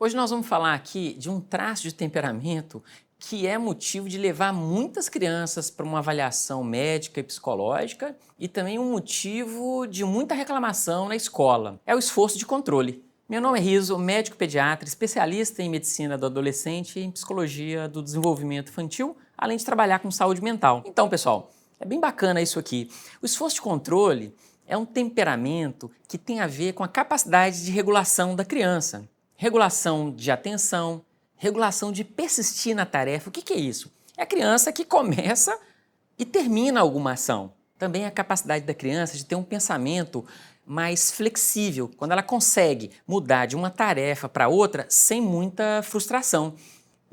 Hoje nós vamos falar aqui de um traço de temperamento que é motivo de levar muitas crianças para uma avaliação médica e psicológica e também um motivo de muita reclamação na escola. É o esforço de controle. Meu nome é Riso, médico pediatra, especialista em medicina do adolescente e em psicologia do desenvolvimento infantil, além de trabalhar com saúde mental. Então, pessoal, é bem bacana isso aqui. O esforço de controle é um temperamento que tem a ver com a capacidade de regulação da criança. Regulação de atenção, regulação de persistir na tarefa. O que é isso? É a criança que começa e termina alguma ação. Também a capacidade da criança de ter um pensamento mais flexível, quando ela consegue mudar de uma tarefa para outra sem muita frustração.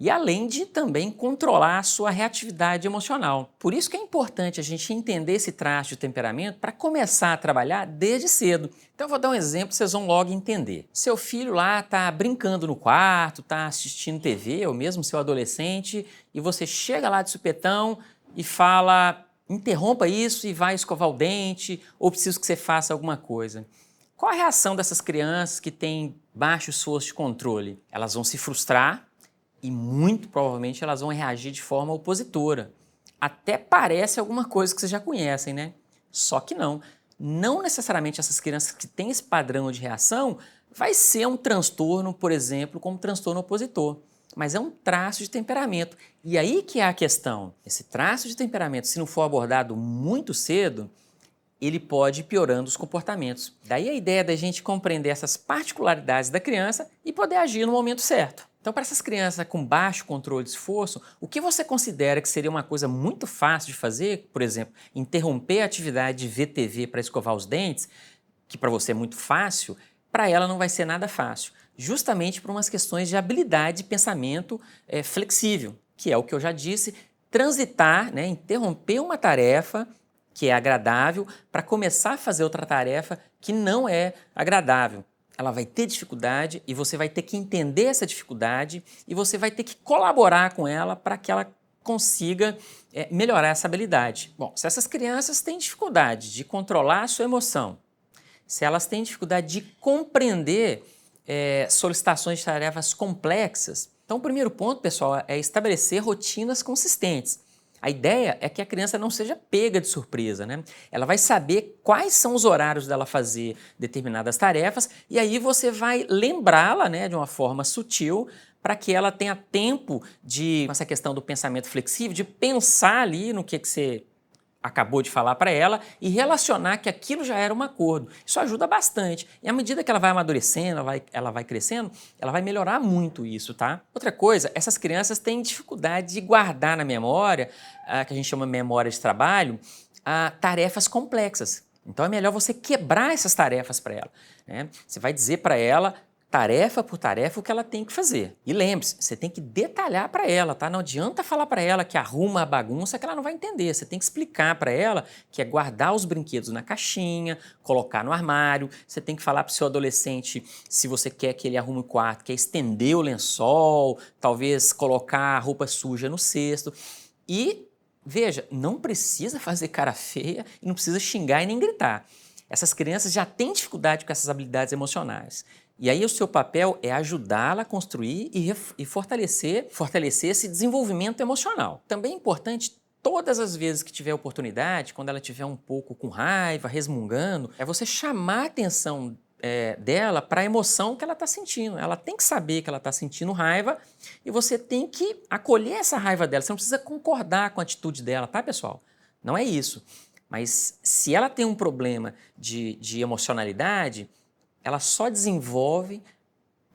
E além de também controlar a sua reatividade emocional. Por isso que é importante a gente entender esse traço de temperamento para começar a trabalhar desde cedo. Então eu vou dar um exemplo, vocês vão logo entender. Seu filho lá está brincando no quarto, está assistindo TV, ou mesmo seu adolescente, e você chega lá de supetão e fala, interrompa isso e vai escovar o dente, ou preciso que você faça alguma coisa. Qual a reação dessas crianças que têm baixo esforço de controle? Elas vão se frustrar, e muito provavelmente elas vão reagir de forma opositora. Até parece alguma coisa que vocês já conhecem, né? Só que não. Não necessariamente essas crianças que têm esse padrão de reação vai ser um transtorno, por exemplo, como transtorno opositor. Mas é um traço de temperamento. E aí que é a questão. Esse traço de temperamento, se não for abordado muito cedo, ele pode ir piorando os comportamentos. Daí a ideia da gente compreender essas particularidades da criança e poder agir no momento certo. Então, para essas crianças com baixo controle de esforço, o que você considera que seria uma coisa muito fácil de fazer, por exemplo, interromper a atividade de ver TV para escovar os dentes, que para você é muito fácil, para ela não vai ser nada fácil, justamente por umas questões de habilidade de pensamento flexível, que é o que eu já disse, transitar, né, interromper uma tarefa que é agradável para começar a fazer outra tarefa que não é agradável. Ela vai ter dificuldade e você vai ter que entender essa dificuldade e você vai ter que colaborar com ela para que ela consiga melhorar essa habilidade. Bom, se essas crianças têm dificuldade de controlar a sua emoção, se elas têm dificuldade de compreender solicitações de tarefas complexas, então o primeiro ponto, pessoal, é estabelecer rotinas consistentes. A ideia é que a criança não seja pega de surpresa, né? Ela vai saber quais são os horários dela fazer determinadas tarefas e aí você vai lembrá-la, né, de uma forma sutil para que ela tenha tempo de, com essa questão do pensamento flexível, de pensar ali no que você acabou de falar para ela e relacionar que aquilo já era um acordo. Isso ajuda bastante. E à medida que ela vai amadurecendo, ela vai crescendo, ela vai melhorar muito isso, tá? Outra coisa, essas crianças têm dificuldade de guardar na memória, que a gente chama memória de trabalho, tarefas complexas. Então é melhor você quebrar essas tarefas para ela, né? Você vai dizer para ela, tarefa por tarefa, o que ela tem que fazer. E lembre-se, você tem que detalhar para ela, tá? Não adianta falar para ela que arruma a bagunça que ela não vai entender. Você tem que explicar para ela que é guardar os brinquedos na caixinha, colocar no armário. Você tem que falar para o seu adolescente, se você quer que ele arrume o quarto, que é estender o lençol, talvez colocar a roupa suja no cesto. E, veja, não precisa fazer cara feia e não precisa xingar e nem gritar. Essas crianças já têm dificuldade com essas habilidades emocionais. E aí o seu papel é ajudá-la a construir e fortalecer esse desenvolvimento emocional. Também é importante, todas as vezes que tiver oportunidade, quando ela estiver um pouco com raiva, resmungando, é você chamar a atenção dela para a emoção que ela está sentindo. Ela tem que saber que ela está sentindo raiva e você tem que acolher essa raiva dela. Você não precisa concordar com a atitude dela, tá, pessoal? Não é isso. Mas se ela tem um problema de emocionalidade, ela só desenvolve,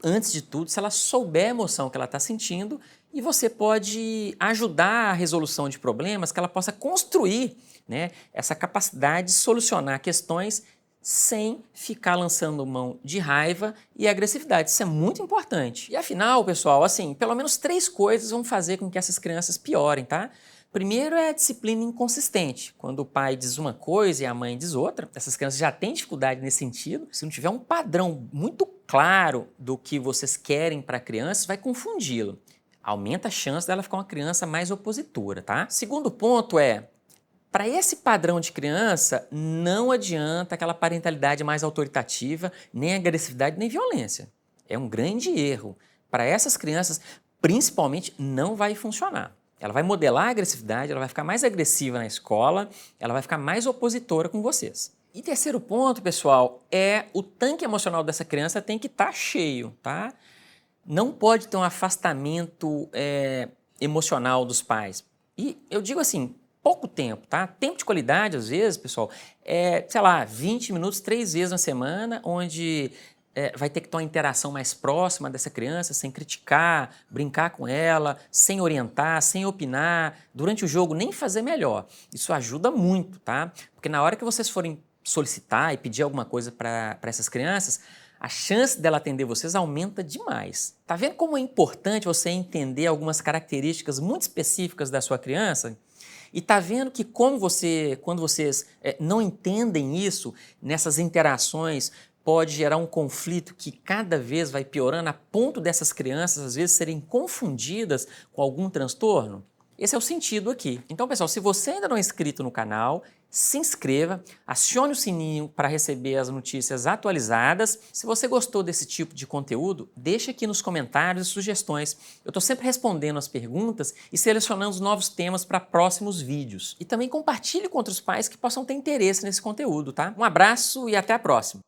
antes de tudo, se ela souber a emoção que ela está sentindo e você pode ajudar a resolução de problemas, que ela possa construir, né, essa capacidade de solucionar questões sem ficar lançando mão de raiva e agressividade. Isso é muito importante. E afinal, pessoal, assim, pelo menos 3 coisas vão fazer com que essas crianças piorem, tá? Primeiro é a disciplina inconsistente. Quando o pai diz uma coisa e a mãe diz outra, essas crianças já têm dificuldade nesse sentido. Se não tiver um padrão muito claro do que vocês querem para a criança, vai confundi-lo. Aumenta a chance dela ficar uma criança mais opositora, tá? Segundo ponto é, para esse padrão de criança, não adianta aquela parentalidade mais autoritativa, nem agressividade, nem violência. É um grande erro. para essas crianças, principalmente, não vai funcionar. Ela vai modelar a agressividade, ela vai ficar mais agressiva na escola, ela vai ficar mais opositora com vocês. E terceiro ponto, pessoal, é o tanque emocional dessa criança tem que estar cheio, tá? Não pode ter um afastamento emocional dos pais. E eu digo assim, pouco tempo, tá? Tempo de qualidade, às vezes, pessoal, sei lá, 20 minutos, 3 vezes na semana, onde vai ter que ter uma interação mais próxima dessa criança, sem criticar, brincar com ela, sem orientar, sem opinar, durante o jogo nem fazer melhor. Isso ajuda muito, tá? Porque na hora que vocês forem solicitar e pedir alguma coisa para essas crianças, a chance dela atender vocês aumenta demais. Tá vendo como é importante você entender algumas características muito específicas da sua criança? E tá vendo que quando vocês não entendem isso, nessas interações pode gerar um conflito que cada vez vai piorando a ponto dessas crianças às vezes serem confundidas com algum transtorno? Esse é o sentido aqui. Então, pessoal, se você ainda não é inscrito no canal, se inscreva, acione o sininho para receber as notícias atualizadas. Se você gostou desse tipo de conteúdo, deixe aqui nos comentários sugestões. Eu estou sempre respondendo as perguntas e selecionando os novos temas para próximos vídeos. E também compartilhe com outros pais que possam ter interesse nesse conteúdo, tá? Um abraço e até a próxima!